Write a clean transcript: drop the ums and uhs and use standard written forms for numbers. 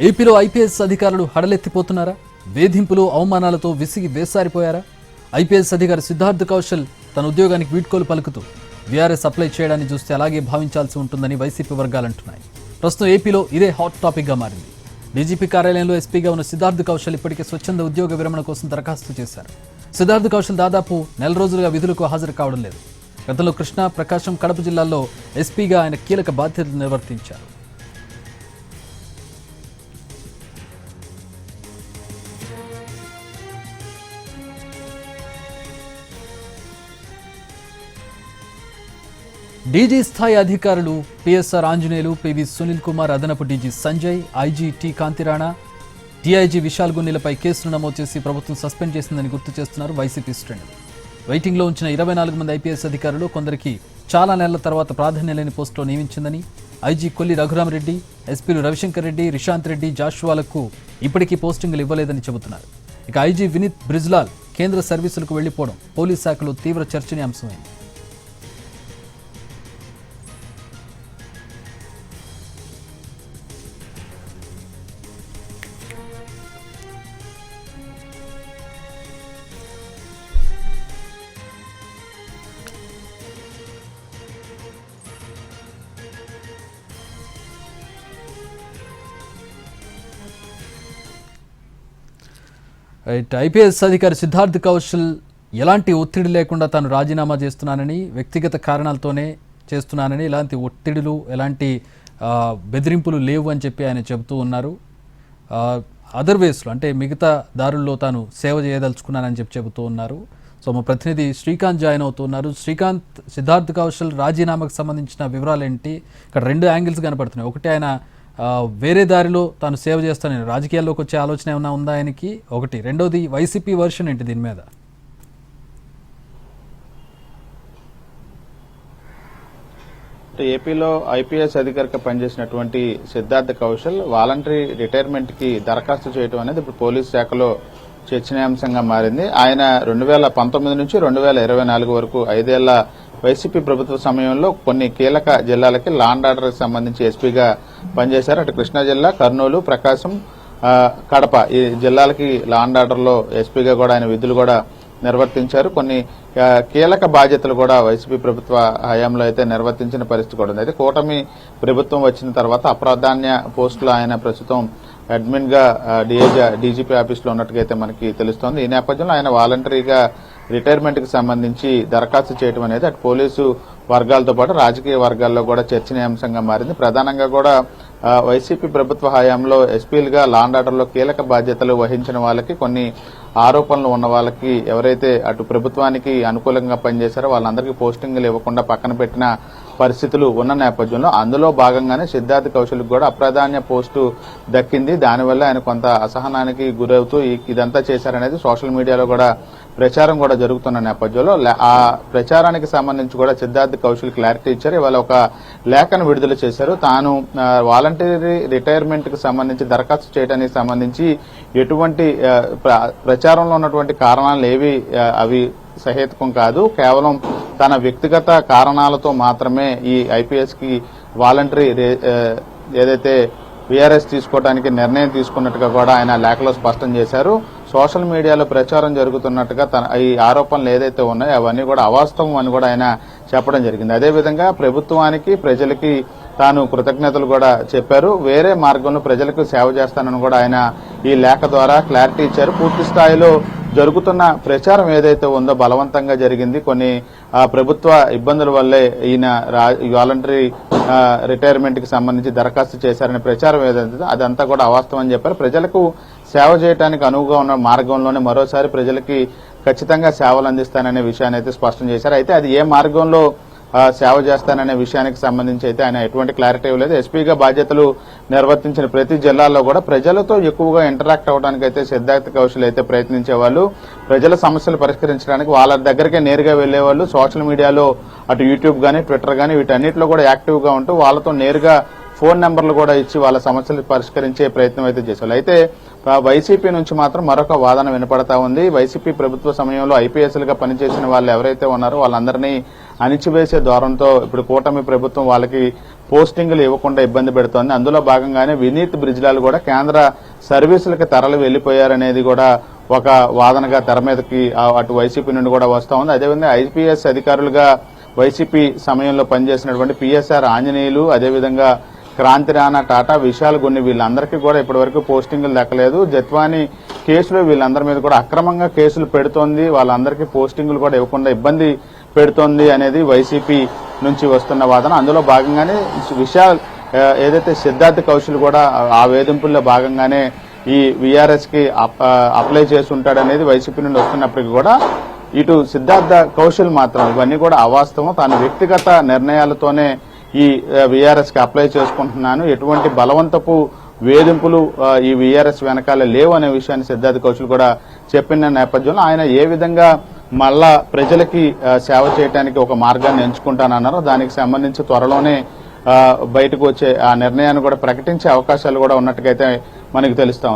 ఏపీలో ఐపీఎస్ అధికారులు హడలెత్తిపోతున్నారా? వేధింపులు అవమానాలతో విసిగి వేసారిపోయారా? ఐపీఎస్ అధికారి సిద్ధార్థ్ కౌశల్ తన ఉద్యోగానికి వీడ్కోలు పలుకుతూ వీఆర్ఎస్ అప్లై చేయడాన్ని చూస్తే అలాగే భావించాల్సి ఉంటుందని వైసీపీ వర్గాలు అంటున్నాయి. ప్రస్తుతం ఏపీలో ఇదే హాట్ టాపిక్గా మారింది. డీజీపీ కార్యాలయంలో ఎస్పీగా ఉన్న సిద్ధార్థ్ కౌశల్ ఇప్పటికే స్వచ్ఛంద ఉద్యోగ విరమణ కోసం దరఖాస్తు చేశారు. సిద్ధార్థ్ కౌశల్ దాదాపు నెల రోజులుగా విధులకు హాజరు కావడం లేదు. గతంలో కృష్ణా, ప్రకాశం, కడప జిల్లాల్లో ఎస్పీగా ఆయన కీలక బాధ్యతలు నిర్వర్తించారు. డీజీ స్థాయి అధికారులు పిఎస్ఆర్ ఆంజనేయులు, పివి సునీల్ కుమార్, అదనపు DG Sanjay, IG T Kanthi Rana, DIG Vishal గున్నిలపై కేసులు నమోదు చేసి ప్రభుత్వం సస్పెండ్ చేసిందని గుర్తు చేస్తున్నారు వైసీపీ శ్రేణులు. వెయిటింగ్లో ఉంచిన 24 మంది ఐపీఎస్ అధికారులు కొందరికి చాలా నెలల తర్వాత ప్రాధాన్యం లేని పోస్టులో నియమించిందని ఐజీ కొల్లి రఘురామరెడ్డి, ఎస్పీలు రవిశంకర్ రెడ్డి, రిషాంత్ రెడ్డి, జాషువాలకు ఇప్పటికీ పోస్టింగులు ఇవ్వలేదని చెబుతున్నారు. ఇక ఐజీ వినీత్ బ్రిజ్లాల్ కేంద్ర సర్వీసులకు వెళ్లిపోవడం పోలీస్ శాఖలో తీవ్ర చర్చనీయాంశమైంది. ఐపీఎస్ అధికారి సిద్ధార్థ్ కౌశల్ ఎలాంటి ఒత్తిడి లేకుండా తాను రాజీనామా చేస్తున్నానని, వ్యక్తిగత కారణాలతోనే చేస్తున్నానని, ఎలాంటి ఒత్తిడులు, ఎలాంటి బెదిరింపులు లేవు అని చెప్పి ఆయన చెబుతూ ఉన్నారు. అదర్వేస్లో అంటే మిగతా దారుల్లో తాను సేవ చేయదలుచుకున్నానని చెబుతూ ఉన్నారు. సో మా ప్రతినిధి శ్రీకాంత్ జాయిన్ అవుతున్నారు. శ్రీకాంత్, సిద్ధార్థ్ కౌశల్ రాజీనామాకు సంబంధించిన వివరాలు ఏంటి? ఇక్కడ 2 యాంగిల్స్ కనపడుతున్నాయి. ఒకటి, ఆయన వేరే దారిలో తాను సేవ చేస్తానని రాజకీయాల్లోకి వచ్చే ఆలోచన ఏమైనా ఉందా ఆయనకి? ఒకటి. రెండోది, వైసీపీ వర్షన్ ఏంటి దీని మీద? ఏపీలో ఐపీఎస్ అధికారిగా పనిచేసినటువంటి సిద్ధార్థ్ కౌశల్ వాలంటరీ రిటైర్మెంట్ కి దరఖాస్తు చేయడం అనేది ఇప్పుడు పోలీస్ శాఖలో చర్చనీయాంశంగా మారింది. ఆయన 2019 నుంచి 2024 వరకు 5 ఏళ్ల వైసీపీ ప్రభుత్వ సమయంలో కొన్ని కీలక జిల్లాలకి లా అండ్ ఆర్డర్ కి సంబంధించి ఎస్పీగా పనిచేశారు. అటు కృష్ణా జిల్లా, కర్నూలు, ప్రకాశం, కడప ఈ జిల్లాలకి లా అండ్ ఆర్డర్ లో ఎస్పీగా కూడా ఆయన విధులు కూడా నిర్వర్తించారు. కొన్ని కీలక బాధ్యతలు కూడా వైసీపీ ప్రభుత్వ హయాంలో అయితే నిర్వర్తించిన పరిస్థితి కూడా ఉంది. అయితే కూటమి ప్రభుత్వం వచ్చిన తర్వాత అప్రాధాన్య పోస్టులు ఆయన ప్రస్తుతం అడ్మిన్ గా డీజీపీ ఆఫీస్ లో ఉన్నట్టుగా అయితే మనకి తెలుస్తోంది. ఈ నేపథ్యంలో ఆయన వాలంటరీగా రిటైర్మెంట్ కి సంబంధించి దరఖాస్తు చేయడం అనేది అటు పోలీసు వర్గాలతో పాటు రాజకీయ వర్గాల్లో కూడా చర్చనీయాంశంగా మారింది. ప్రధానంగా కూడా వైసీపీ ప్రభుత్వ హయాంలో ఎస్పీలుగా లా అండ్ ఆర్డర్ లో కీలక బాధ్యతలు వహించిన వాళ్ళకి, కొన్ని ఆరోపణలు ఉన్న వాళ్ళకి, ఎవరైతే అటు ప్రభుత్వానికి అనుకూలంగా పనిచేశారో వాళ్ళందరికీ పోస్టింగ్లు ఇవ్వకుండా పక్కన పెట్టిన పరిస్థితులు ఉన్న నేపథ్యంలో అందులో భాగంగానే సిద్ధార్థ్ కౌశల్కి కూడా అప్రాధాన్య పోస్టు దక్కింది. దానివల్ల ఆయన కొంత అసహనానికి గురవుతూ ఇదంతా చేశారనేది సోషల్ మీడియాలో కూడా ప్రచారం కూడా జరుగుతున్న నేపథ్యంలో ఆ ప్రచారానికి సంబంధించి కూడా సిద్ధార్థ్ కౌశల్ క్లారిటీ ఇచ్చారు. ఇవాళ ఒక లేఖను విడుదల చేశారు. తాను వాలంటరీ రిటైర్మెంట్ కి సంబంధించి దరఖాస్తు చేయడానికి సంబంధించి ఎటువంటి ప్రచారంలో ఉన్నటువంటి కారణాలు ఏవి అవి సహేతుకం కాదు, కేవలం తన వ్యక్తిగత కారణాలతో మాత్రమే ఈ ఐపీఎస్ కి వాలంటరీ ఏదైతే వీఆర్ఎస్ తీసుకోవడానికి నిర్ణయం తీసుకున్నట్టుగా కూడా ఆయన లేఖలో స్పష్టం చేశారు. సోషల్ మీడియాలో ప్రచారం జరుగుతున్నట్టుగా ఈ ఆరోపణలు ఏదైతే ఉన్నాయో అవన్నీ కూడా అవాస్తవం అని కూడా ఆయన చెప్పడం జరిగింది. అదేవిధంగా ప్రభుత్వానికి, ప్రజలకి తాను కృతజ్ఞతలు కూడా చెప్పారు. వేరే మార్గంలో ప్రజలకు సేవ చేస్తానని కూడా ఆయన ఈ లేఖ ద్వారా క్లారిటీ ఇచ్చారు. పూర్తి స్థాయిలో జరుగుతున్న ప్రచారం ఏదైతే ఉందో బలవంతంగా జరిగింది, కొన్ని ప్రభుత్వ ఇబ్బందుల వల్లే ఈయన వాలంటరీ రిటైర్మెంట్ కి సంబంధించి దరఖాస్తు చేశారనే ప్రచారం ఏదైతే అదంతా కూడా అవాస్తవం అని చెప్పారు. ప్రజలకు సేవ చేయడానికి అనువుగా ఉన్న మార్గంలోనే మరోసారి ప్రజలకి ఖచ్చితంగా సేవలు అందిస్తాననే విషయాన్ని అయితే స్పష్టం చేశారు. అయితే అది ఏ మార్గంలో సేవ చేస్తాననే విషయానికి సంబంధించి అయితే ఆయన ఎటువంటి క్లారిటీ ఇవ్వలేదు. ఎస్పీగా బాధ్యతలు నిర్వర్తించిన ప్రతి జిల్లాల్లో కూడా ప్రజలతో ఎక్కువగా ఇంటరాక్ట్ అవడానికి అయితే సిద్ధార్థ్ కౌశల్ అయితే ప్రయత్నించేవాళ్ళు. ప్రజల సమస్యలు పరిష్కరించడానికి వాళ్ళ దగ్గరికే నేరుగా వెళ్లేవాళ్ళు. సోషల్ మీడియాలో అటు యూట్యూబ్ గానీ, ట్విట్టర్ గానీ వీటన్నిటిలో కూడా యాక్టివ్ గా ఉంటూ వాళ్ళతో నేరుగా ఫోన్ నెంబర్లు కూడా ఇచ్చి వాళ్ళ సమస్యలు పరిష్కరించే ప్రయత్నం అయితే చేసేవాళ్ళు. అయితే వైసీపీ నుంచి మాత్రం మరొక వాదన వినపడతా ఉంది. వైసీపీ ప్రభుత్వ సమయంలో ఐపీఎస్లుగా పనిచేసిన వాళ్ళు ఎవరైతే ఉన్నారో వాళ్ళందరినీ అణిచివేసే ద్వారంతో ఇప్పుడు కూటమి ప్రభుత్వం వాళ్ళకి పోస్టింగులు ఇవ్వకుండా ఇబ్బంది పెడుతోంది. అందులో భాగంగానే వినీత్ బ్రిజ్లాల్ కూడా కేంద్ర సర్వీసులకు తరలి వెళ్లిపోయారనేది కూడా ఒక వాదనగా తెర మీదకి అటు వైసీపీ నుండి కూడా వస్తా ఉంది. అదేవిధంగా ఐపీఎస్ అధికారులుగా వైసీపీ సమయంలో పనిచేసినటువంటి పిఎస్ఆర్ ఆంజనేయులు, అదేవిధంగా క్రాంతి రాణా టాటా, విశాల్ గున్ని వీళ్ళందరికీ కూడా ఇప్పటివరకు పోస్టింగులు దక్కలేదు. జత్వానీ కేసులో వీళ్ళందరి మీద కూడా అక్రమంగా కేసులు పెడుతోంది, వాళ్ళందరికీ పోస్టింగులు కూడా ఇవ్వకుండా ఇబ్బంది పెడుతోంది అనేది వైసీపీ నుంచి వస్తున్న వాదన. అందులో భాగంగానే విశాల్ ఏదైతే సిద్ధార్థ్ కౌశల్ కూడా ఆ వేధింపుల్లో భాగంగానే ఈ వీఆర్ఎస్ కి అప్లై చేసి ఉంటాడనేది వైసీపీ నుండి వస్తున్నప్పటికీ కూడా ఇటు సిద్ధార్థ కౌశల్ మాత్రం ఇవన్నీ కూడా అవాస్తవం, తాను వ్యక్తిగత నిర్ణయాలతోనే ఈ వీఆర్ఎస్ కి అప్లై చేసుకుంటున్నాను, ఎటువంటి బలవంతపు వేధింపులు ఈ వీఆర్ఎస్ వెనకాల లేవు అనే విషయాన్ని సిద్ధార్థ కౌశల్ కూడా చెప్పిన నేపథ్యంలో ఆయన ఏ విధంగా మళ్ళా ప్రజలకి సేవ చేయడానికి ఒక మార్గాన్ని ఎంచుకుంటానన్నారో దానికి సంబంధించి త్వరలోనే బయటకు వచ్చే ఆ నిర్ణయాన్ని కూడా ప్రకటించే అవకాశాలు కూడా ఉన్నట్టుగైతే మనకు తెలుస్తా ఉంది.